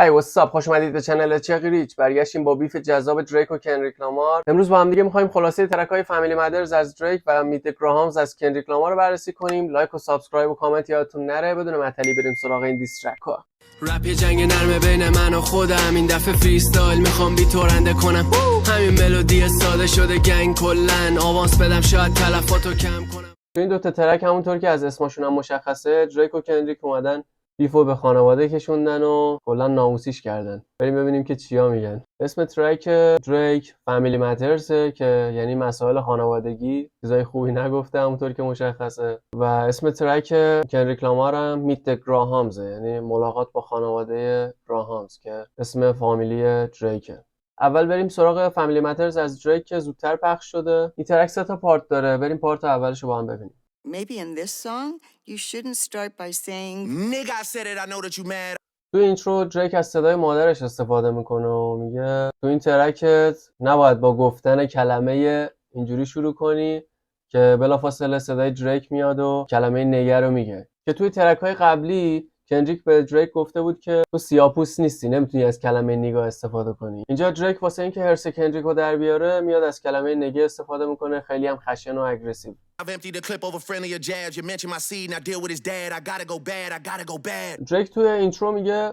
هی واتساپ، خوش اومدید به چنل چق ریچ. برگشتیم با بیف جذاب دریک و کندریک لامار. امروز با هم دیگه می‌خوایم خلاصه ترک‌های فامیلی مادرز از دریک و میت گراهامز از کندریک لامار رو بررسی کنیم. لایک و سابسکرایب و کامنت یادتون نره. بدون معطلی بریم سراغ این دیسترک‌ها. رپ یه جنگ نرمه بین من و خودم، این دفعه فریستایل میخوام بی تورنده کنم. همین ملودی ساده شده گنگ کلن، آوانس بدم شاید تلفاتو کم کنم. تو این دو تا ترک همونطور که از اسمشون هم مشخصه، دریک و کندریک اومدن بیفو به خانواده کشوندن و کلا ناموسیش کردن. بریم ببینیم که چیا میگن. اسم ترک دریک فامیلی ماترز که یعنی مسائل خانوادگی، چیزای خوبی نگفته همونطور که مشخصه. و اسم ترک کندریک لامار هم میت گراهامز، یعنی ملاقات با خانواده گراهامز که اسم فامیلی دریکه. اول بریم سراغ فامیلی ماترز از دریک که زودتر پخش شده. این ترک 3 تا پارت داره. بریم پارت اولش رو با هم ببینیم. Maybe in this song, you shouldn't start by saying, Nigga I said it, I know that you mad. تو اینترو دریک از صدای مادرش استفاده میکنه و میگه تو این ترکت نباید با گفتن کلمه اینجوری شروع کنی که بلافاصله صدای دریک میاد و کلمه نگر رو میگه. که توی ترک‌های قبلی کندریک به دریک گفته بود که تو سیاه‌پوست نیستی، نمیتونی از کلمه نیگا استفاده کنی. اینجا دریک واسه اینکه هرس کندریک رو در بیاره میاد از کلمه نگه استفاده میکنه، خیلی هم خشن و اگریسیو. I've emptied the clip over friendly or jabs. You mentioned my seed and I deal with his dad. I gotta go bad, I gotta go bad. دریک توی اینترو میگه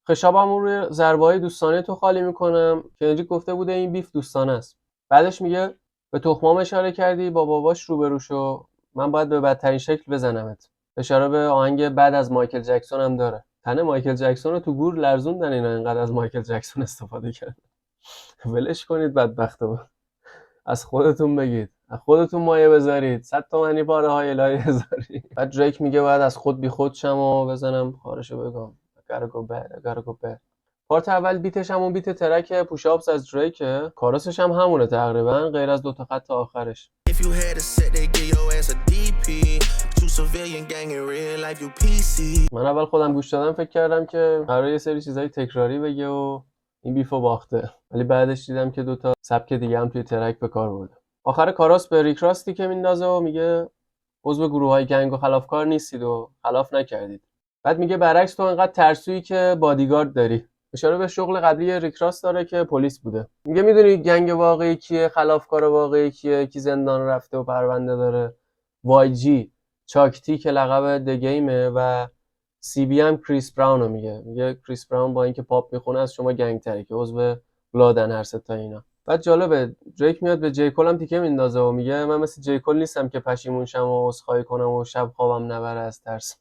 خشابم روی ضربه‌های دوستانه تو خالی میکنم. کندریک گفته بوده این بیف دوستانه است. بعدش میگه به تخمام اشاره کردی، با باباش روبرو شو، من باید به بدترین شکل بزنمت. اشاره به آهنگ بعد از مایکل جکسون هم داره. تنه مایکل جکسون رو تو گور لرزوندن اینا، اینقدر از مایکل جکسون استفاده کردن. ولش کنید بدبختو. از خودتون بگید، از خودتون مایه بذارید، 100 تومانی پاره های الهی بذارید. بعد دریک میگه باید از خود بی خود شم و بزنم خارشو بگم. I gotta go bad. پارت اول بیتش همون بیت ترک پوشاپس از دریکه، کاراسش هم همونه تقریبا غیر از 2 تا خط آخرش. If you had a set they give your ass a DP. You civilian gang in real life you PC. من اول خودم گوش دادم فکر کردم که قراره یه سری چیزای تکراری بگه و این بیفو باخته، ولی بعدش دیدم که 2 تا سبک دیگه هم توی ترک به کار برده. آخر کاراس به ریک راستی که میندازه و میگه عضو گروه‌های گنگ و خلافکار نیستید و خلاف نکردید. بعد میگه برعکس تو انقدر ترسویی که بادیگارد داری. اشاره به شغل قبلی ریک راست داره که پلیس بوده. میگه میدونی گنگ واقعی کیه، خلافکار واقعی کیه، کی زندان رفته و پرونده داره؟ وای جی، چاکتی که لقب دگیمه و سی بی هم کریس براون رو میگه کریس براون با اینکه پاپ میخونه از شما گنگ تره که عضو بلادن هر ستا اینا. بعد جالبه دریک میاد به جی کول هم تیکه میندازه و میگه من مثل جی کول نیستم که پشیمون شم و عذرخواهی کنم و شب خوابم نبره از ترس.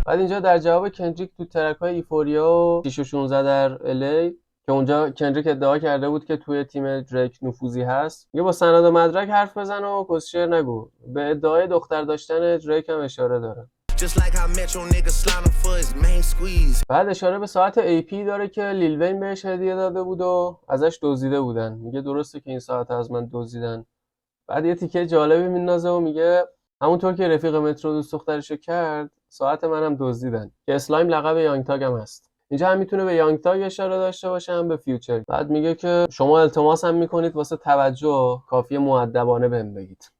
بعد اینجا در جواب کندریک تو ترک‌های ایفوریا و 6 و 16 در الی که اونجا کندریک ادعا کرده بود که توی تیم دریک نفوذی هست، میگه با سند و مدرک حرف بزن و کسشر نگو. به ادعای دختر داشتن دریک هم اشاره داره. بعد اشاره به ساعت AP داره که لیل وین بهش هدیه داده بود و ازش دزدیده بودن. میگه درسته که این ساعت از من دزدیدن. بعد یه تیکه جالبی میندازه و میگه همونطور که رفیق مترو دوست دخترشو کرد، ساعت منم دزدیدن. که اسلایم لقب یانگ تاگ هم هست. اینجا هم میتونه به یانگ تاگ اشاره داشته باشه هم به فیوچر. بعد میگه که شما التماس هم میکنید واسه توجه، کافیه مؤدبانه بهم بگید.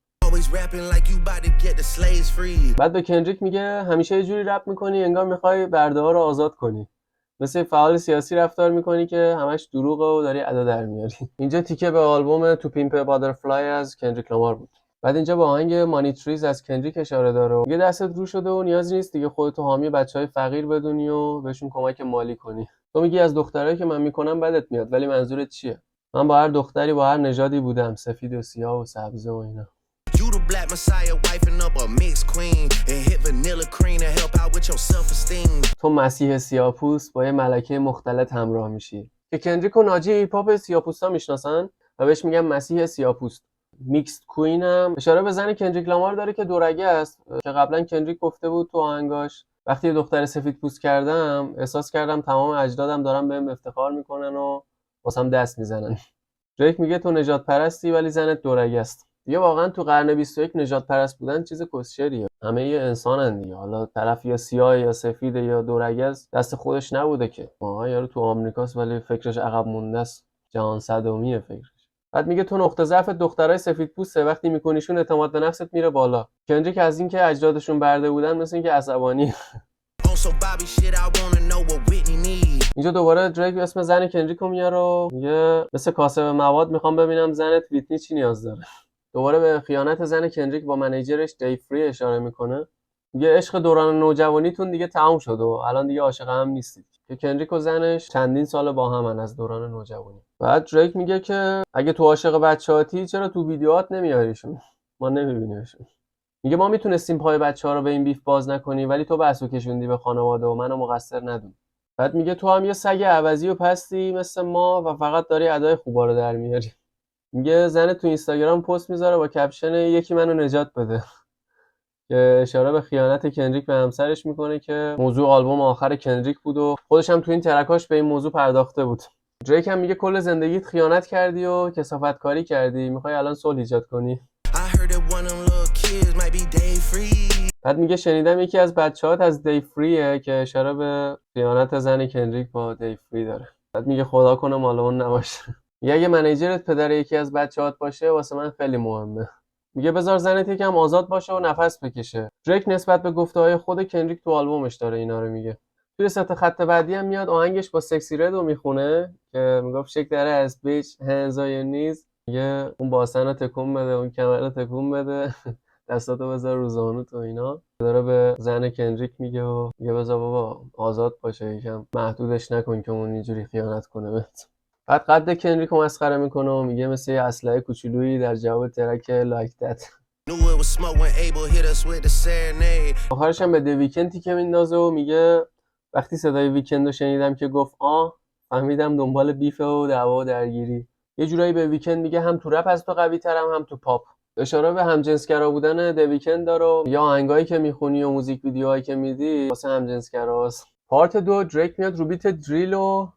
بعد به کندریک میگه همیشه یه جوری رپ میکنی انگار میخوای برده‌ها رو آزاد کنی، مثل فعال سیاسی رفتار میکنی که همش دروغه و داری ادا در میاری. اینجا تیکه به آلبوم تو پیمپ باترفلای از کندریک لامار بود. بعد اینجا با آهنگ مانی تریز از کندریک اشاره داره. میگه دستت رو شده و نیازی نیست دیگه خودتو حامی بچهای فقیر بدونی و بهشون کمک مالی کنی. تو میگی از دخترایی که من میکنم بدت میاد، ولی منظورت چیه؟ من با هر دختری با هر نژادی بودم، سفید و سیاه و سبز و اینا. تو مسیح سیاه‌پوست با یه ملکه مختلط همراه میشی. که کندریک و ناجی هیپ هاپ سیاه‌پوستا میشناسن و بهش میگن مسیح سیاه‌پوست. میکسد کوین هم اشاره به زن کندریک لامار داره که دورگه است، که قبلا کندریک گفته بود تو آهنگاش وقتی یه دختر سفید پوست کردم احساس کردم تمام اجدادم دارن بهم افتخار میکنن و واسم دست میزنن. دریک میگه تو نژاد پرستی ولی زنت دورگه است. دیگه واقعا تو قرن 21 نژاد پرست بودن چیز کسچریه. همه یه انسانن دیگه، حالا طرف یا سیاه یا سفید یا دورگه است دست خودش نبوده که. واقعا یارو تو آمریکاست ولی فکرش عقب مونده است، جهان صدومیه فکرش. بعد میگه تو نقطه ضعف دخترای سفیدپوسته، وقتی میکنیشون اعتماد به نفست میره بالا. کندریک از این که اجدادشون برده بودن مثل اینکه عصبانی. on so Bobby shit, I wanna know what Whitney need. اینجا دوباره دریک اسم زن کندریک رو میاره و میگه مثل کاسب مواد میخوام ببینم زنت ویتنی چی نیاز داره. دوباره به خیانت زن کندریک با منیجرش دیو فری اشاره میکنه. میگه عشق دوران نوجوانیتون دیگه تموم شد و الان دیگه عاشق هم نیستید. که کندریک و زنش چندین سال با همن از دوران نوجوانی. بعد دریک میگه که اگه تو عاشق بچه‌هاتی چرا تو ویدیوهات نمیاریشون؟ ما نمیبینیمشون. میگه ما میتونستیم پای بچه‌ها رو به این بیف باز نکنیم ولی تو بحثو کشوندی به خانواده و منو مقصر ندون. بعد میگه تو هم یه سگ عوضی و پستی مثل ما و فقط داری ادای خوبا رو در میاری. میگه زن تو اینستاگرام پست میذاره با کپشن یکی منو نجات بده که اشاره به خیانت کندریک به همسرش میکنه که موضوع آلبوم آخر کندریک بود و خودش هم تو این ترکاش به این موضوع پرداخته بود. دریک هم میگه کل زندگیت خیانت کردی و کثافت کاری کردی، میخوای الان صلح ایجاد کنی. بعد میگه شنیدم یکی از بچه‌هات از دیو فریه که اشاره به خیانت زن کندریک با دیو فری داره. بعد میگه خدا کنه مال اون نباشه. میگه اگه منیجرت پدر یکی از بچه‌هات باشه واسه من خیلی مهمه. میگه بذار زنت یکم آزاد باشه و نفس بکشه. دریک نسبت به گفته‌های خود کندریک تو آلبومش داره اینا رو میگه. توی ست خط بعدی هم میاد آهنگش با سکسی رد رو میخونه که میگفت شک داره از بیچ هنزای نیز. میگه اون باسن رو تکون بده، اون کمر رو تکون بده، دستاتو بذار رو زانوت و اینا. داره به زن کندریک میگه و میگه بذار بابا آزاد باشه، یکم محدودش نکن که اون اینجوری خیانت کنه بهت. بعد قد کندریک رو مسخره میکنه و میگه مثل یه اسلحه کوچولویی در جواب ترک لایک دت. آخرش هم به دی ویکند تیکه میندازه و میگه وقتی صدای ویکند رو شنیدم که گفت فهمیدم دنبال بیفه و دعوا و درگیری. یه جورایی به ویکند میگه هم تو رپ از تو قوی ترم هم تو پاپ. اشاره به همجنسگرا بودن دی ویکند داره یا آهنگایی که میخونی و موزیک ویدیوهایی که میدی واسه همجنسگراست. پارت 2 دریک میاد رو بیت دریل و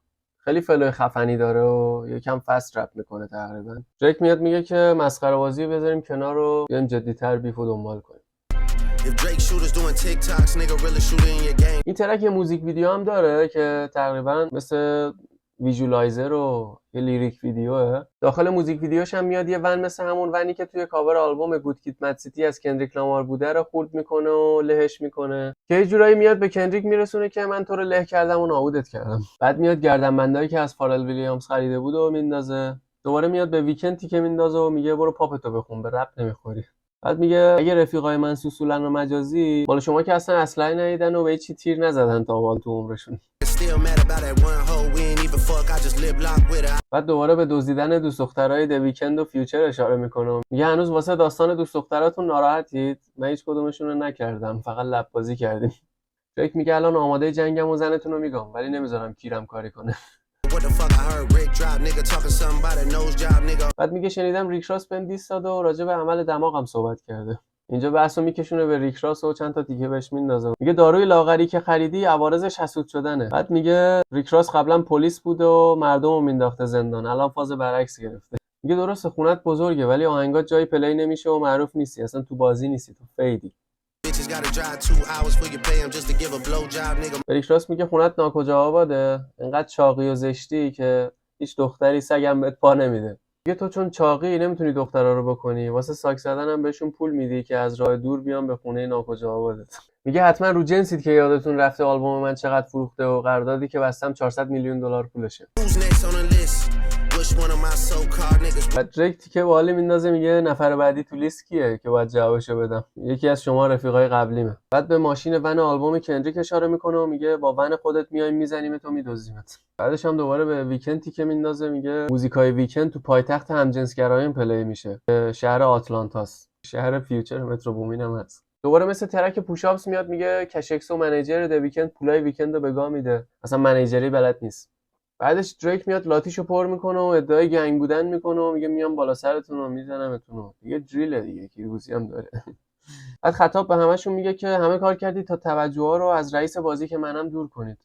خیلی فلوی خفنی داره و یکم فست رپ میکنه تقریبا. دریک میاد میگه که مسخره بازی رو بذاریم کنار و بیایم جدی‌تر بیفو دنبال کنیم. این ترک یه موزیک ویدیو هم داره که تقریبا مثل ویژوالایزر و یه لیریک ویدیوه. داخل موزیک ویدیوش هم میاد یه ون مثل همون ونی که توی کاور آلبوم گود کیت مد سیتی از کندریک لامار بوده رو خورد میکنه و لهش میکنه که یه جورایی میاد به کندریک میرسونه که من تو رو له کردم و نابودت کردم. بعد میاد گردنبندایی که از فارل ویلیامز خریده بود و میندازه. دوباره میاد به ویکند تیکه میندازه و میگه برو پاپتو بخون، به رپ نمیخوری. بعد میگه اگه رفیقای من سوسولن و مجازی مال شما که اصلا اسلحه ندیدن و به هیچ چی تیر نزدن تا وال تو عمرشون. بعد دوباره به دزدیدن دوست دخترای دی ویکند و فیوچر اشاره میکنه. میگه هنوز واسه داستان دوست دختراتون ناراحتید؟ من هیچ کدومشون رو نکردم، فقط لب بازی کردیم. دریک میگه الان آماده جنگم و زنتون رو میگم ولی نمیذارم کیرم کاری کنه. بعد میگه شنیدم ریک راس بهم دیس داد و راجع به عمل دماغم صحبت کرده. اینجا بحثو میکشونه به ریک راس و چند تا تیکه بهش میندازه. میگه داروی لاغری که خریدی عوارضش حسود شدنه. بعد میگه ریک راس قبلا پلیس بود و مردمو مینداخته زندان، الان فاز برعکس گرفته. میگه درسته خونت بزرگه ولی آهنگات جای پلی نمیشه و معروف نیستی، اصلا تو بازی نیستی، تو فیدی. ریک راس میگه خونت ناکجا آباده، انقدر چاقی و زشتی که هیچ دختری سگم بهت پا نمیده. میگه تو چون چاقی نمیتونی دخترا رو بکنی، واسه ساک زدن هم بهشون پول میدی که از راه دور بیان به خونه ناکجا آبادت. میگه حتما رو جنسید که یادتون رفته آلبوم من چقدر فروخته و قراردادی که بستم 400 میلیون دلار پولشه. بعد دریک تیکه بالی میندازه میگه نفر بعدی تو لیست کیه که باید جوابشو بدم. یکی از شما رفیقای قبلیمه. بعد به ماشین ون آلبوم کندریک اشاره میکنه و میگه با ون خودت میایم میزنیم تو میدزدیمت. بعدش هم دوباره به ویکند تیکه میندازه میگه موزیکای ویکند تو پایتخت همجنسگرایان پلی میشه، شهر آتلانتاست، شهر فیوچر مترو بومین هم هست. دوباره مثل ترک پوشاپس میاد میگه کشکس و منیجر دی ویکند پولای ویکند رو به گا میده، اصلا منیجری بلد نیست. بعدش دریک میاد لاتیشو پر میکنه و ادعای گنگ بودن میکنه و میگه میام بالا سرتون و میزنمتون. دیگه دریل دیگه، کیروزی هم داره. بعد خطاب به همشون میگه که همه کار کردید تا توجه ها رو از رئیس بازی که منم دور کنید.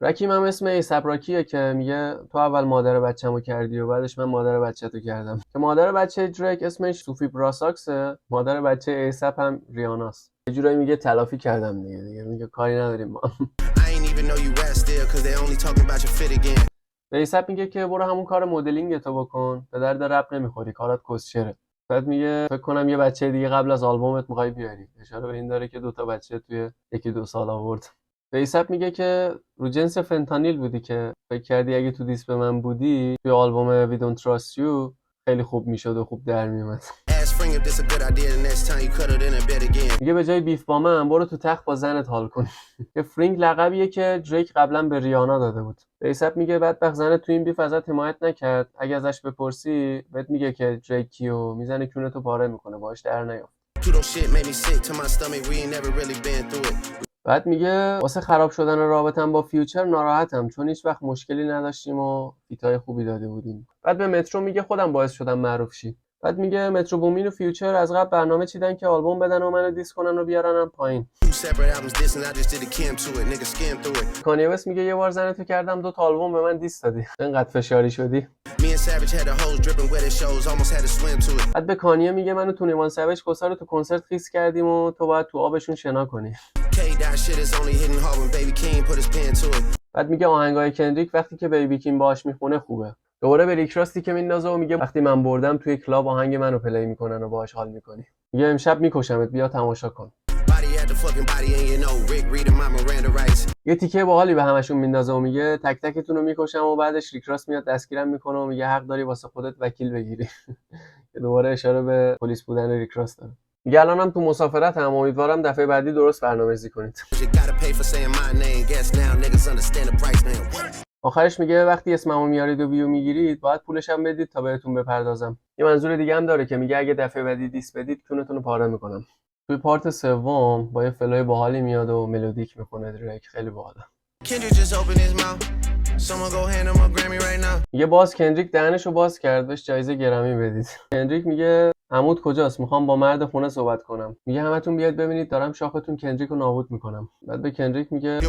رکیم هم اسم ایسپ راکیه که میگه تو اول مادر بچه‌مو کردی و بعدش من مادر بچه‌تو کردم. که مادر بچه دریک اسمش صوفی براساکسه، مادر بچه ایسپ هم ریاناست. یه جورایی میگه تلافی کردم دیگه میگه کاری نداریم ما. به ایسپ میگه که برو همون کار مدلینگ تو بکن، به درد رپ نمیخوری، کارات کسچره. بعد میگه فکر کنم یه بچه دیگه قبل از آلبومت می‌خوای بیاری. اشاره به این داره که 2 تا بچه توی 1-2 سال آورد. بیسپ میگه که رو جنس فنتانیل بودی که فکر کردی اگه تو دیس به من بودی توی آلبوم We Don't Trust You خیلی خوب میشد و خوب در میومد. میگه به جای بیف با من برو تو تخت با زنت حال کن. که فرینگ لقبیه که دریک قبلا به ریانا داده بود. بیسپ میگه بدبخت زنت تو این بیف ازت حمایت نکرد. اگه ازش بپرسی بهت میگه که دریک کیو میزنه کونتو پاره میکنه باهاش در نیافت. بعد میگه واسه خراب شدن رابطم با فیوچر ناراحتم چون هیچ وقت مشکلی نداشتیم و فیتای خوبی داده بودیم. بعد به مترو میگه خودم باعث شدم معروف شی. بعد میگه مترو بومین و فیوچر از قبل برنامه چیدن که آلبوم بدن و منو دیس کنن و بیارنم پایین. کانیه وست میگه یه بار زنتو کردم 2 تا آلبوم به من دیس دادی. اینقدر فشاری شدی. بعد به کانیه میگه منو تو نیمان سوج کوسا رو تو کنسرت خیس کردیم و تو باید تو آبشون شنا کنی. بعد میگه آهنگای کندریک وقتی که بیبی کیم باهاش میخونه خوبه. دوباره به ریک راستی که میندازه و میگه وقتی من بردم توی کلاب آهنگ منو پلی میکنن و باهاش حال میکنی. میگه امشب میکشمت بیا تماشا کن. یه تیکه باحالی به همشون میندازه و میگه تک تکتون رو میکشم و بعدش ریک راست میاد دستگیرم میکنه و میگه حق داری واسه خودت وکیل بگیری. که دوباره اشاره به پلیس بودن ریک راست داره. میگه الانم تو مسافرت هم امیدوارم دفعه بعدی درست برنامه‌ریزی کنید. آخرش میگه وقتی اسممو میارید و ویو میگیرید باید پولش هم بدید تا بهتون بپردازم. یه منظور دیگه هم داره که میگه اگه دفعه بعدی دیس بدید کونتون رو پاره میکنم. توی پارت سوم با یه فلوی باحالی میاد و ملودیک میخونه دریک خیلی باحاله. میگه باز کندریک دهنشو باز کرد بهش جایزه گرمی بدید. کندریک میگه عمود کجاست میخوام با مرد خونه صحبت کنم. میگه همتون بیاید ببینید دارم شاختون کندریکو نابود میکنم. بعد به کندریک میگه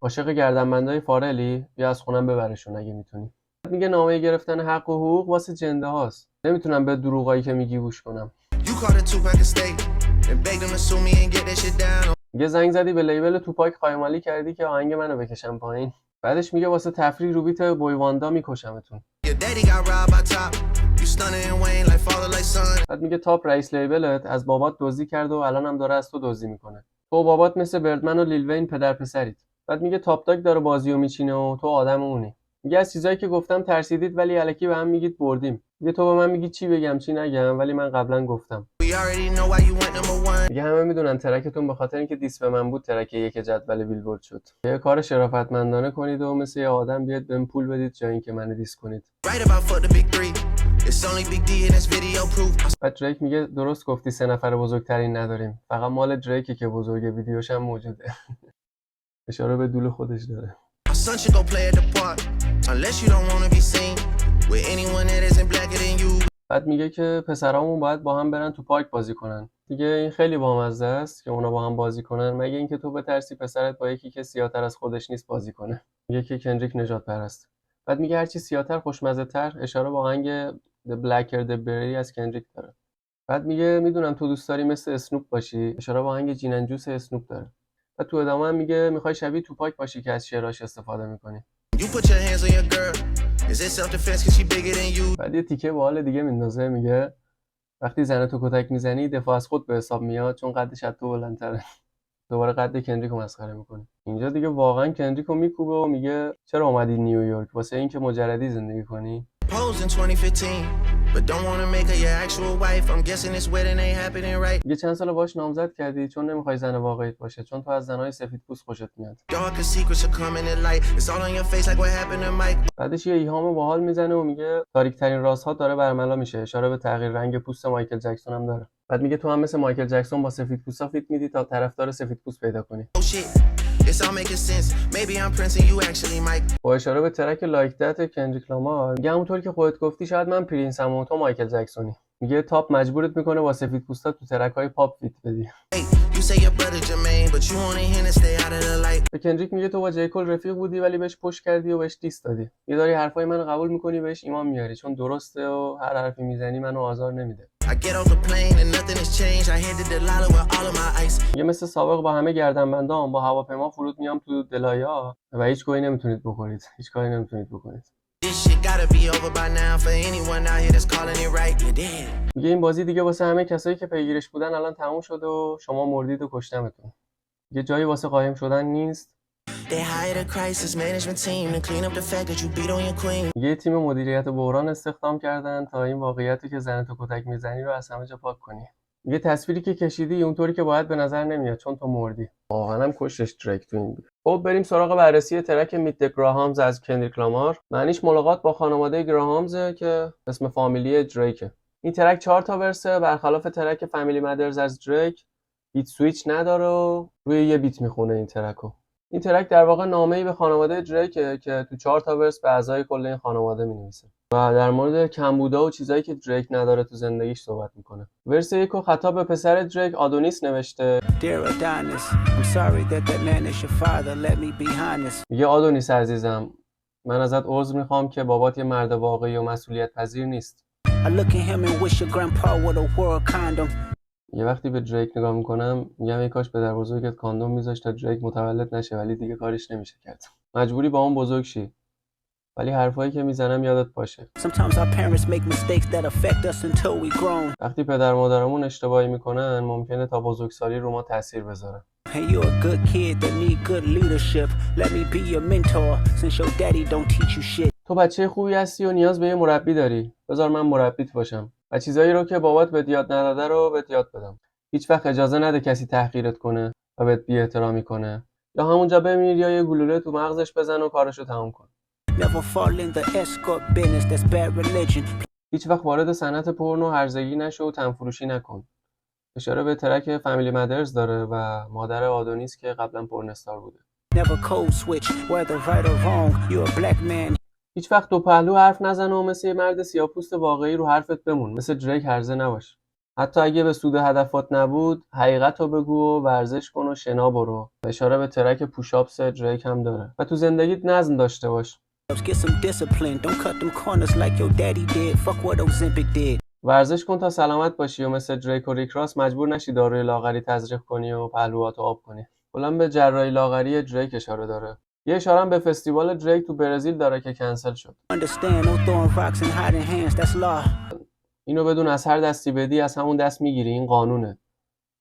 عاشق گردنبندای فارلی بیا از خونم ببرشون اگه میتونی. میگه نامه گرفتن حق و حقوق واسه جنده هاست نمیتونم به دروغایی که میگی گوش کنم. میگه زنگ زدی به لیبل توپاک خایمالی کردی که آهنگ منو بکشم پایین. بعدش میگه واسه تفریح رو بیت بوی واندا میکشمتون. بعد میگه تاپ رئیس لیبلت از بابات دزدی کرد و الان هم داره از تو دزدی میکنه. تو و بابات مثل بردمن و لیل وین پدر پسرید. بعد میگه تاپ داگ داره بازیو میچینه و تو آدم اونی. میگه از چیزایی که گفتم ترسیدید ولی الکی به هم میگید بردیم. میگه تو به من میگی چی بگم چی نگم ولی من قبلا گفتم. میگه همه میدونن ترکتون به خاطر اینکه دیس به من بود ترک 1 جدول بیلبورد شد. یه کار شرافتمندانه کنید و مثل یه آدم بیاد بهم پول بدید جای اینکه منو دیس کنید. بعد دریک میگه درست گفتی 3 نفر بزرگترین نداریم. فقط مال دریکه که بزرگه ویدیوش هم موجوده. اشاره به دول خودش داره. بعد میگه که پسرامون باید با هم برن تو پارک بازی کنن. دیگه این خیلی بامزه است که اونا با هم بازی کنن مگه اینکه تو بترسی پسرت با یکی که سیاه‌تر از خودش نیست بازی کنه. میگه که کندریک نجات پرست. بعد میگه هرچی سیاه‌تر خوشمزه تر اشاره به آهنگ The Blacker the Berry از کندریک داره. بعد میگه میدونم تو دوست داری مثل اسنوپ باشی اشاره به آهنگ جین اند جوس اسنوپ داره. و تو ادامه هم میگه میخوای شبیه توپاک باشی که از شعراش استفاده میکنی. بعد یه تیکه باحال دیگه میندازه میگه وقتی زنتو کتک میزنی دفاع از خود به حساب میاد چون قدش از تو بلندتره. دوباره قد کندریکو مسخره میکنه. اینجا دیگه واقعا کندریکو میکوبه و میگه چرا اومدی نیویورک واسه اینکه مجردی زندگی کنی؟ یه چند سال باش نامزد کردی چون نمیخوای زن واقعیت باشه چون تو از زنای سفیدپوست خوشت میاد. بعدش یه ایهام باحال میزنه و میگه تاریک ترین رازها داره برملا میشه اشاره به تغییر رنگ پوست مایکل جکسون هم داره. بعد میگه تو هم مثل مایکل جکسون با سفیدپوستا فیت میدی تا طرفدار سفیدپوست پیدا کنی. با اشاره به ترک لایک دت کندریک لامار میگه همونطور که خودت گفتی شاید من پرینسم و تو مایکل جکسونی. میگه تاپ مجبورت میکنه با سفیدپوستا تو ترک‌های پاپ فیت بدی. به کندریک میگه تو با جیکول رفیق بودی ولی بهش پشت کردی و بهش دیس دادی. یه داری حرفای منو قبول میکنی بهش ایمان میاری چون درسته و هر حرفی میزنی منو آزار نمیده. میگه مثل سابق با همه گردنبندام با هواپیما فرود میام تو دلایا و هیچ کاری نمیتونید بکنید. This shit gotta be over by now for anyone out here that's calling it right. You dead. میگه این بازی دیگه واسه همه کسایی که پیگیرش بودن الان تموم شده و شما مردید و کشتمتون. یه جایی واسه قایم شدن نیست. They hired a crisis management team to clean up the fact that you beat on your queen. یه تیم مدیریت بحران استخدام کردن تا این واقعیتی که زنت و کتک میزنی رو از همه جا پاک کنی. یه تصویری که کشیدی اونطوری که باید به نظر نمیاد چون تو مردی. واقعا هم کشش دریک تو این بیف. خب بریم سراغ بررسی ترک میت د گراهامز از کندریک لامار. معنیش ملاقات با خانواده گراهامزه که اسم فامیلی دریکه. این ترک 4 تا ورسه، برخلاف ترک فامیلی مدرز از دریک بیت سویچ نداره و روی یه بیت میخونه این ترکو. این ترک در واقع نامه‌ای به خانواده دریکه که تو 4 تا ورس به اعضای کل این خانواده می‌نویسه و در مورد کمبودا و چیزایی که دریک نداره تو زندگیش صحبت میکنه. ورس 1 رو خطاب به پسر دریک آدونیس نوشته. Dear Adonis, I'm sorry that man is your father. Let me be honest. میگه آدونیس عزیزم، من ازت عذر میخوام که بابات یه مرد واقعی و مسئولیت پذیر نیست. I look at him and wish your grandpa would a world condom. یه وقتی به دریک نگاه میکنم میگم ای کاش پدر بزرگت کاندوم میذاشت تا دریک متولد نشه، ولی دیگه کارش نمیشه کرد. مجبوری با اون بزرگ شی. ولی حرفایی که میزنم یادت باشه. Sometimes our parents make mistakes that affect us until we grown. وقتی پدر مادرمون اشتباهی میکنن ممکنه تا بزرگسالی رو ما تاثیر بذاره. Hey, you're a good kid that need good leadership. Let me be your mentor since your daddy don't teach you shit. تو بچه خوبی هستی و نیاز به یه مربی داری. بذار من مربیت باشم. و چیزایی رو که بابات بهت یاد نداده رو بهت یاد بدم. هیچ وقت اجازه نده کسی تحقیرت کنه و بهت بی‌احترامی کنه. یا همونجا بمیر یا یه گلوله تو مغزش بزن و کارشو تموم کن. Never fall in the escort business. That's bad religion. هیچ وقت وارد صنعت پورنو هرزگی نشو و تنفروشی نکن. اشاره به ترک فامیلی مدرز داره و مادر آدونیس که قبلا پورنستار بوده. Never code switch, whether right or wrong. You're a black man. هیچ وقت دو پهلو حرف نزن و مثل یه مرد سیاه‌پوست واقعی رو حرفت بمون. مثل دریک هرزه نباش. حتی اگه به سود هدفات نبود، حقیقت رو بگو و ورزش کن و شنا برو. اشاره به ترک پوشاپس دریک هم داره. و تو زندگیت نظم داشته باش. Get some discipline. Don't cut them corners like your daddy did. Fuck what Ozempic did. ورزش کن تا سلامت باشی و مثل دریک و ریک راس مجبور نشی داروی لاغری تزریق کنی و پهلوهاتو آب کنی. کلاً به جراحی لاغری دریک اشاره داره. یه اشاره هم به فستیوال دریک تو برزیل داره که کنسل شد. Understand, no throwing rocks and hiding hands. That's law. اینو بدون از هر دستی بدی از همون دست میگیری. این قانونه.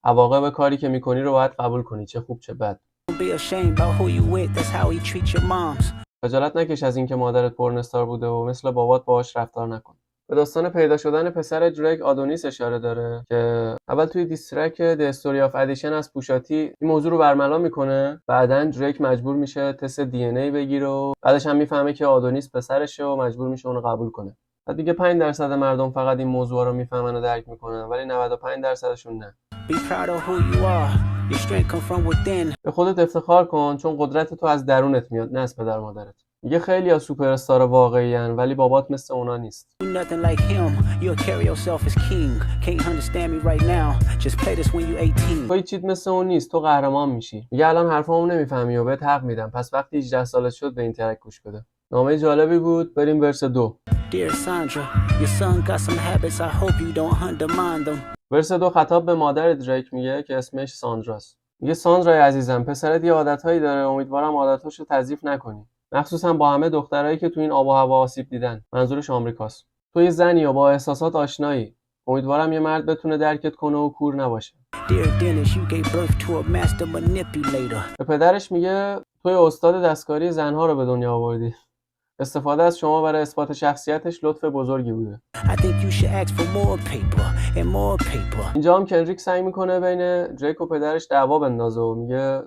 عواقب کاری که میکنی رو باید قبول کنی، چه خوب چه بد. Don't be ashamed about who you with. That's how he treats your moms. خجالت نکش از اینکه مادرت پورنستار بوده و مثل بابات باهاش رفتار نکن. به داستان پیدا شدن پسر دریک آدونیس اشاره داره که اول توی دیسترک The Story of Addition از پوشاتی این موضوع رو برملا میکنه. بعدن دریک مجبور میشه تست دی ان ای بگیره و بعدش هم میفهمه که آدونیس پسرشه و مجبور میشه اونو قبول کنه. بعد دیگه 5% مردم فقط این موضوع رو میفهمن و درک میکنن ولی 95% نه. Be proud of who you are. Your strength come from within. به خودت افتخار کن چون قدرت تو از درونت میاد نه از پدر مادرت. میگه خیلی از سوپر استار واقعی ان ولی بابات مثل اونا نیست. You nothing like him. You'll carry yourself as king. Can't understand me right now. Just play this when you 18. تو چیت مثل اون نیست، تو قهرمان میشی. میگه الان حرفامو نمیفهمی و بهت حق میدم. پس وقتی 18 سالت شد به این ترک گوش بده. نامه جالبی بود. بریم ورس 2. Dear Sandra, your son got some habits. I hope you don't undermine them. ورس 2 خطاب به مادر دریک میگه که اسمش ساندراست. میگه ساندرای عزیزم، پسرت یه عادتایی داره، امیدوارم عادتاشو تضعیف نکنی. مخصوصا با همه دخترایی که تو این آب و هوا آسیب دیدن. منظورش آمریکاست. تو یه زنی و با احساسات آشنایی. امیدوارم یه مرد بتونه درکت کنه و کور نباشه. Dear Dennis, you gave birth to a master manipulator. به پدرش میگه تو یه استاد دستکاری زنها رو به دنیا آوردی. استفاده از شما برای اثبات شخصیتش لطف بزرگی بوده. I think you should ask for more paper and more paper. اینجا هم کندریک سعی میکنه بین دریک و پدرش دعوا بندازه و میگه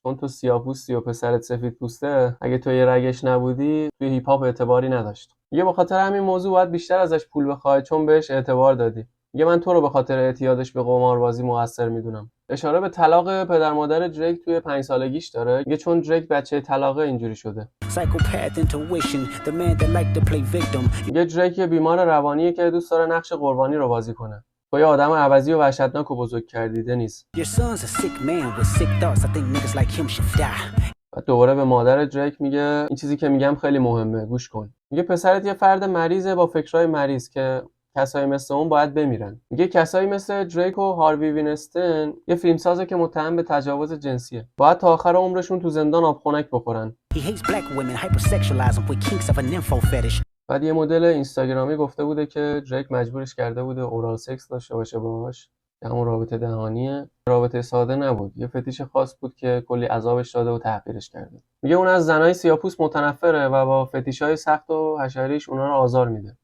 چون تو سیاه‌پوستی و پسرت سفیدپوسته، اگه تو یه رگش نبودی توی هیپ هاپ اعتباری نداشت. میگه به خاطر همین موضوع باید بیشتر ازش پول بخوای چون بهش اعتبار دادی. میگه من تو رو به خاطر اعتیادش به قماربازی مقصر میدونم. اشاره به طلاق پدر مادر دریک توی 5 سالگیش داره. میگه چون دریک بچه طلاقه اینجوری شده. Psychopath intuition, the man that like to play victim. میگه دریک یه بیمار روانیه که دوست داره نقش قربانی رو بازی کنه. تو یه آدم عوضی و وحشتناک و بزرگ کردیده نیست. Your son's a sick man with sick thoughts. I think niggas like him should die. و دوباره به مادر دریک میگه این چیزی که میگم خیلی مهمه، گوش کن. میگه پسرت یه فرد مریضه با فکرای مریض که کسایی مثل اون باید بمیرن. میگه کسایی مثل دریک و هاروی وینستون یه فیلمسازه که متهم به تجاوز جنسیه. باید تا آخر عمرشون تو زندان آبخنک بخورن. He hates black women, hypersexualize them with kinks of a nympho fetish. بعد یه مدل اینستاگرامی گفته بوده که دریک مجبورش کرده بوده اورال سکس داشته باشه باهاش، که همون رابطه دهانیه. رابطه ساده نبود، یه فتیش خاص بود که کلی عذابش داده و تحقیرش کرده. میگه اون از زنای سیاه‌پوست متنفره و با فتیش‌های سخت و حشریش اونا رو آزار میده.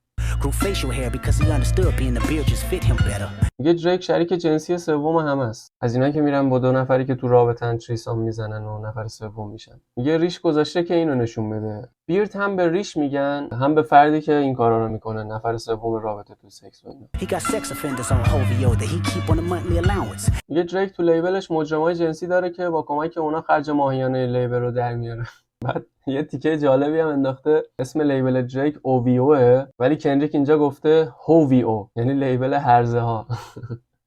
Grew facial hair because he understood being a beard just fit him better. میگه دریک شریک جنسی سوم همه است. از اینایی که میرن با دو نفری که تو رابطن تریسام میزنن و نفر سوم میشن. میگه ریش گذاشته که اینو نشون بده. بیرد هم به ریش میگن، هم به فردی که این کارا رو میکنه، نفر سوم رابطه تو سکس و اینا. He got sex offenders on OVO that he keep on a monthly allowance. میگه دریک تو لیبلش مجرمای جنسی داره که با کمک اونا خرج ماهیانه لیبل رو در میاره. بعد یه تیکه جالبی هم انداخته، اسم لیبل دریک OVOه ولی کندریک اینجا گفته HOVO، یعنی لیبل هرزه ها.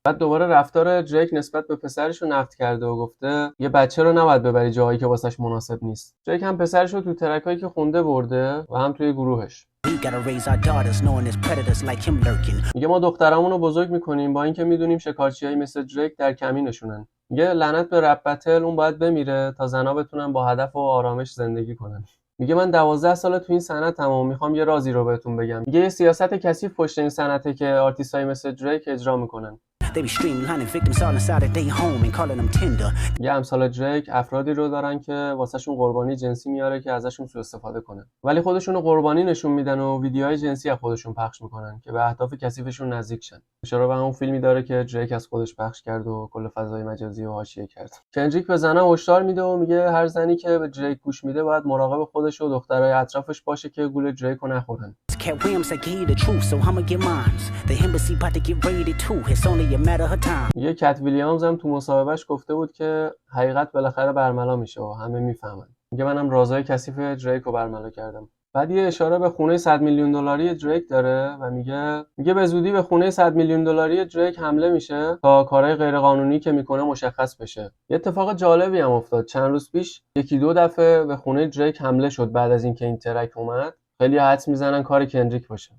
بعد دوباره رفتار دریک نسبت به پسرش رو نقد کرده و گفته یه بچه رو نباید ببری جایی که واسش مناسب نیست. دریک هم پسرش رو تو ترکایی که خونده برده و هم توی گروهش. We gotta raise our daughters knowing there's predators like him lurking. میگه ما دخترامون رو بزرگ میکنیم با اینکه میدونیم شکارچیایی مثل دریک در کمینشونن. میگه لعنت به رپ بتل، اون باید بمیره تا زنا بتونن با هدف و آرامش زندگی کنن. میگه من 12 سال تو این صنعتم و میخوام یه رازی رو بهتون بگم. میگه یه سیاست کثیف پشت این صنعته که آرتیستای مثل دریک اجرا میکنن. They be streamlining victims all inside of their home and calling them tender. یه امثال دریک افرادی رو دارن که واسهشون قربانی جنسی میاره که ازشون سوء استفاده کنه، ولی خودشون رو قربانی نشون میدن و ویدیوهای جنسی از خودشون پخش میکنن که به اهداف کثیفشون نزدیک شن. اشاره به همون فیلمی داره که دریک از خودش پخش کرد و کل فضای مجازی و حاشیه کرد. کندریک به زنا هشدار میده و میگه هر زنی که به دریک گوش میده باید مراقب خودش و دخترای اطرافش باشه که گول دریک رو نخورن. Cat Williams I gave the truth, so I'ma get mine. The embassy about to get raided too. It's only a matter of time. یه کت ویلیامز هم تو مصاحبهش گفته بود که حقیقت بالاخره برملا میشه و همه میفهمن. میگه منم رازهای کثیف دریک رو برملا کردم. بعد یه اشاره به خونه 100 میلیون دلاری دریک داره و میگه به زودی به خونه 100 میلیون دلاری دریک حمله میشه تا کارهای غیرقانونی که میکنه مشخص بشه. یه اتفاق جالبی هم افتاد. چند روز پیش یکی دو دفعه به خونه دریک حمله شد بعد از اینکه این ترک اومد. خیلی حدس میزنن کار کندریک باشه.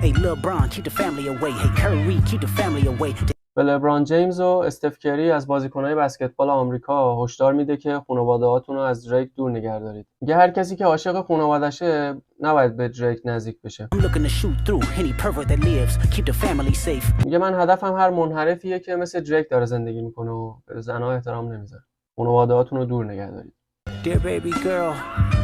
Hey LeBron, keep the family away. Hey Curry, keep the family away. به لبران جیمز و استف کری از بازیکن‌های بسکتبال آمریکا هشدار میده که خانواده‌هاتون رو از دریک دور نگه دارید. میگه هر کسی که عاشق خانواده‌شه نباید به دریک نزدیک بشه. I'm looking to shoot through any pervert that lives. Keep the family safe. میگه من هدفم هر منحرفیه که مثل دریک داره زندگی میکنه و به زن‌ها احترام نمیذاره. خانواده‌هاتون رو دور نگه دارید. Dear baby girl,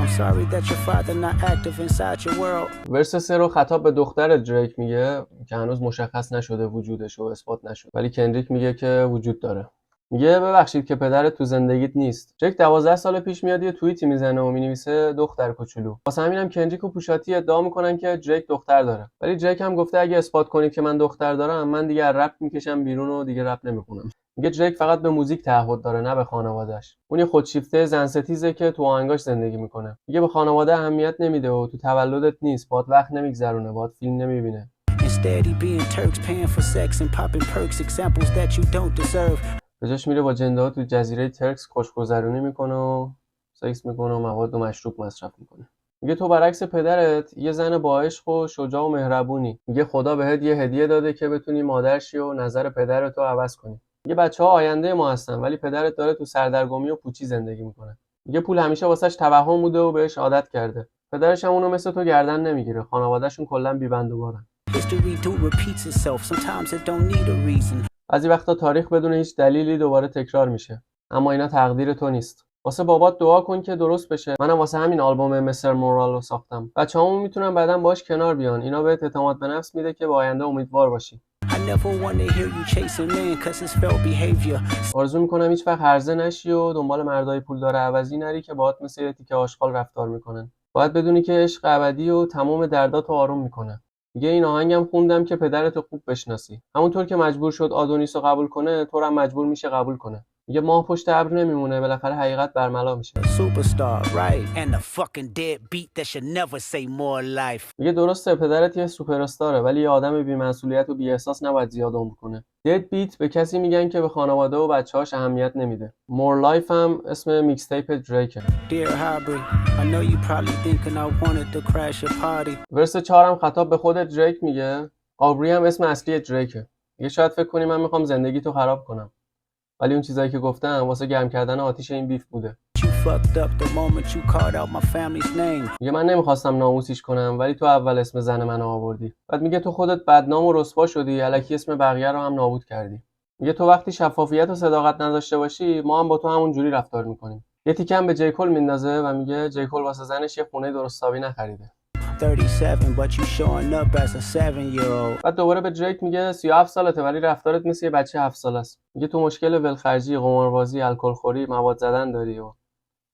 I'm sorry that your father not active inside your world. ورس 3 رو خطاب به دختر دریک میگه که هنوز مشخص نشده وجودش و اثبات نشد، ولی کندریک میگه که وجود داره. میگه ببخشید که پدرت تو زندگیت نیست. دریک 12 سال پیش میاد یه توییتی میزنه و مینویسه دختر کوچولو. واسه همینم کندریک و پوشاتی ادعا میکنن که دریک دختر داره. ولی دریک هم گفته اگه اثبات کنید که من دختر دارم من دیگه رپ میکشم بیرون و دیگه رپ نمیخونم. میگه دریک فقط به موزیک تعهد داره نه به خانواده‌اش. اون یه خودشیفته زن ستیزه که تو آهنگاش زندگی میکنه. میگه به خانواده اهمیت نمیده و تو تولدت نیست، باهات وقت نمیگذرونه، باهات فیلم نمیبینه. Instead he being Turks paying for sex and popping perks examples that you don't deserve. به جاش میره با جنده ها تو جزیره ترکس خوشگذرونی میکنه و سکس میکنه و مواد و مشروب مصرف میکنه. میگه تو برعکس پدرت یه زن با عشق و شجاع و مهربونی. میگه خدا بهت یه هدیه داده که بتونی مادر شی و نظر پدرتو عوض کنی. میگه بچه‌ها آینده ما هستن ولی پدرت داره تو سردرگمی و پوچی زندگی میکنه. میگه پول همیشه واسش توهم بوده و بهش عادت کرده. پدرش هم اونو مثل تو گردن نمیگیره. خانواده‌شون کلا بی‌بند و بارن. History do repeats itself. Sometimes it don't need a reason. بعضی وقتا تاریخ بدون هیچ دلیلی دوباره تکرار میشه. اما اینا تقدیر تو نیست. واسه بابات دعا کن که درست بشه. منم واسه همین آلبوم مستر مورال رو ساختم. بچه‌هامون میتونن بعداً باش کنار بیان. اینا بهت اعتماد به نفس میده که با آینده امیدوار باشی. I never want to hear you chasing men cause it's failed behavior. آرزو میکنم هیچ وقت هرزه نشی و دنبال مردای پولدار عوضی نری که باهات مثل یه تیکه آشغال رفتار میکنن. باید بدونی که عشق ابدی و تمام درداتو آروم میکنه. میگه این آهنگم خوندم که پدرتو خوب بشناسی. همونطور که مجبور شد آدونیسو قبول کنه، تو هم مجبور میشه قبول کنه. میگه ماه پشت ابر نمیمونه، بالاخره حقیقت برملا میشه. Superstar, right? And the fucking deadbeat that should never say more life. میگه درسته پدرت یه سوپر استاره ولی یه آدم بی‌مسئولیت و بی‌احساس نباید زیاد عمر کنه. دد بیت به کسی میگن که به خانواده و بچه‌هاش اهمیت نمیده. مور لایف هم اسم میکس تیپ دریکه. Dear Hybrid, I know you probably thinking I wanted to crash your party. ورس 4 هم خطاب به خود دریک میگه آبری هم اسم اصلی دریکه. یه شاید فکر کنی من میخوام زندگی تو خراب کنم، ولی اون چیزایی که گفتم واسه گرم کردن آتیش این بیف بوده. You fucked up the moment you called out my family's name. میگه من نمیخواستم ناموسیش کنم ولی تو اول اسم زن منو آوردی. بعد میگه تو خودت بدنام و رسوا شدی، الکی اسم بقیه رو هم نابود کردی. میگه تو وقتی شفافیت و صداقت نداشته باشی ما هم با تو همون جوری رفتار میکنیم. یه تیکه هم به جیکول میندازه و میگه جیکول واسه زنش یه خونه درستابی نخریده. 37 but you showing up as a 7-year-old. بعد دوباره به دریک میگه 37 سالته ولی رفتارت مثل یه بچه 7 ساله است. میگه تو مشکل ولخرجی، قماربازی، الکل خوری، مواد زدن داری و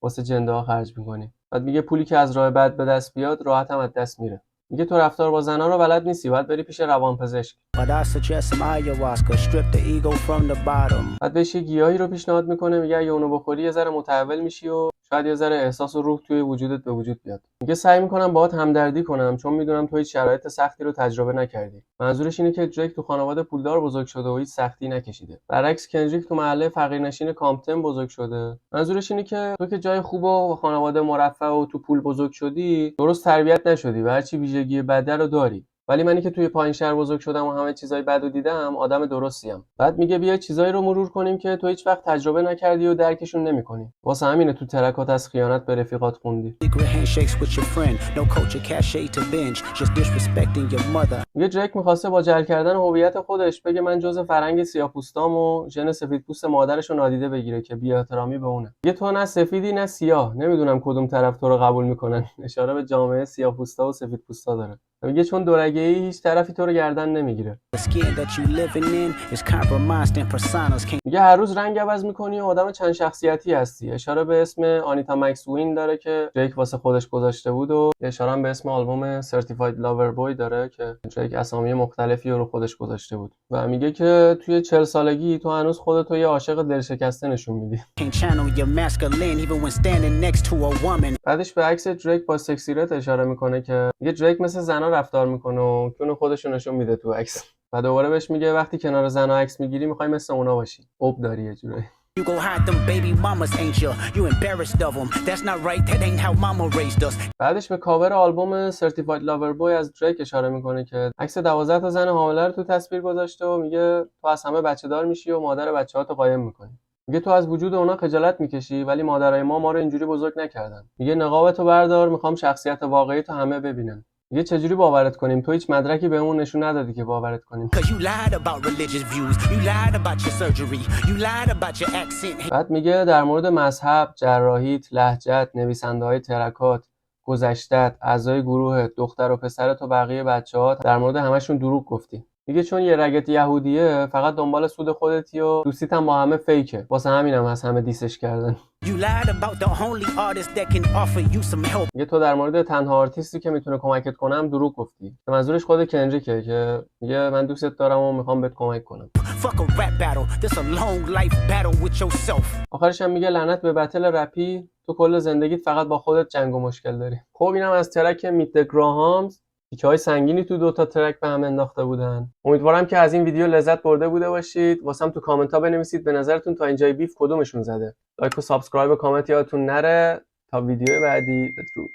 واسه جنده ها خرج میکنی. بعد میگه پولی که از راه بد به دست بیاد راحت هم از دست میره. میگه تو رفتار با زنا رو بلد نیستی، باید بری پیش روانپزشک. But I suggest some ayahuasca, strip the ego from the bottom. بعد بهش یه گیاهی رو پیشنهاد میکنه، میگه اگه اونو بخوری یه ذره متحول میشی و شاید یه ذره احساس و روح توی وجودت به وجود بیاد. میگه سعی میکنم باهات همدردی کنم چون میدونم تو هیچ شرایط سختی رو تجربه نکردی. منظورش اینه که دریک تو خانواده پولدار بزرگ شده و هیچ سختی نکشیده. برعکس کندریک تو محله فقیرنشین کامپتن بزرگ شده. منظورش اینه که تو که جای خوب و خانواده مرفه و تو پول بزرگ شدی، درست تربیت نشدی و هرچی ویژگی بده رو داری. ولی منی که توی پایین شهر بزرگ شدم و همه چیزای بدو دیدم، آدم درستیم. بعد میگه بیا چیزایی رو مرور کنیم که تو هیچ وقت تجربه نکردی و درکشون نمی‌کنی. واسه همینه تو ترکات از خیانت به رفیقات خوندی. Secret handshakes with your friend, no culture cachet to binge, just disrespecting your mother. میگه دریک می‌خواسته با جعل کردن هویت خودش بگه من جزء فرهنگ سیاه‌پوستام و ژن سفیدپوست مادرش رو نادیده بگیره که بی‌احترامی به اونه. میگه تو نه سفیدی نه سیاه، نمیدونم کدوم طرف تو رو قبول میکنن. اشاره به جامعه سیاه‌پوستا و سفیدپوستا داره. میگه چون دورگه‌ای هیچ طرفی تو رو گردن نمیگیره. The skin that you living in is compromised and personas can't. میگه هر روز رنگ عوض میکنی و آدم چند شخصیتی هستی. اشاره به اسم آنیتا مکسوین داره که دریک واسه خودش گذاشته بود و اشاره هم به اسم آلبوم Certified Lover Boy داره که دریک اسامی مختلفی رو خودش گذاشته بود و میگه که توی 40 سالگی تو هنوز خودتو یه عاشق دلشکسته نشون میدی. Can't channel your masculine even when standing next to a woman. بعدش به عکس دریک با سکسیرت اشاره میکنه که میگه دریک مثل زنا رفتار میکنه و کونو خودشو نشون میده تو عکس. و دوباره بهش میگه وقتی کنار زنا عکس میگیری میخوای مثل اونا باشی. اوب داری یه جوری. You go hide them baby mamas, ain't you? You embarrassed of them. That's not right. That ain't how mama raised us. بعدش به کاور آلبوم Certified Lover Boy از دریک اشاره میکنه که عکس 12 تا زن حامله رو تو تصویر گذاشته و میگه تو از همه بچه‌دار میشی و مادر بچه‌هاتو قایم میکنی. میگه تو از وجود اونا خجالت میکشی ولی مادرای ما رو اینجوری بزرگ نکردن. میگه نقابتو بردار، میخوام شخصیت واقعی تو همه ببینن. میگه چجوری باورت کنیم؟ تو هیچ مدرکی بهمون نشون ندادی که باورت کنیم. Cause you lied about religious views. You lied about your surgery. You lied about your accent. بعد میگه در مورد مذهب، جراحیت، لهجت، نویسنده‌های ترکات، گذشتت، اعضای گروهت، دختر و پسرت و بقیه بچه‌هات در مورد همشون دروغ گفتی. میگه چون یه رگت یهودیه فقط دنبال سود خودتی و دوستیت هم با همه فیکه. واسه همینم از همه دیسش کردن. You lied about the only artist that can offer you some help. میگه تو در مورد تنها آرتیستی که میتونه کمکت کنه هم دروغ گفتی. که منظورش خود کندریکه که میگه من دوستت دارم و میخوام بهت کمک کنم. Fuck a rap battle. This a long life battle with yourself. آخرش هم میگه لعنت به بتل رپی، تو کل زندگیت فقط با خودت جنگ و مشکل داری. خب اینم از ترک میت د گراهامز. تیکه‌های سنگینی تو 2 تا ترک به هم انداخته بودن. امیدوارم که از این ویدیو لذت برده بوده باشید. واسم تو کامنت‌ها بنویسید به نظرتون تا اینجای بیف کدومشون زده. لایک و سابسکرایب و کامنت یادتون نره. تا ویدیو بعدی بدرود.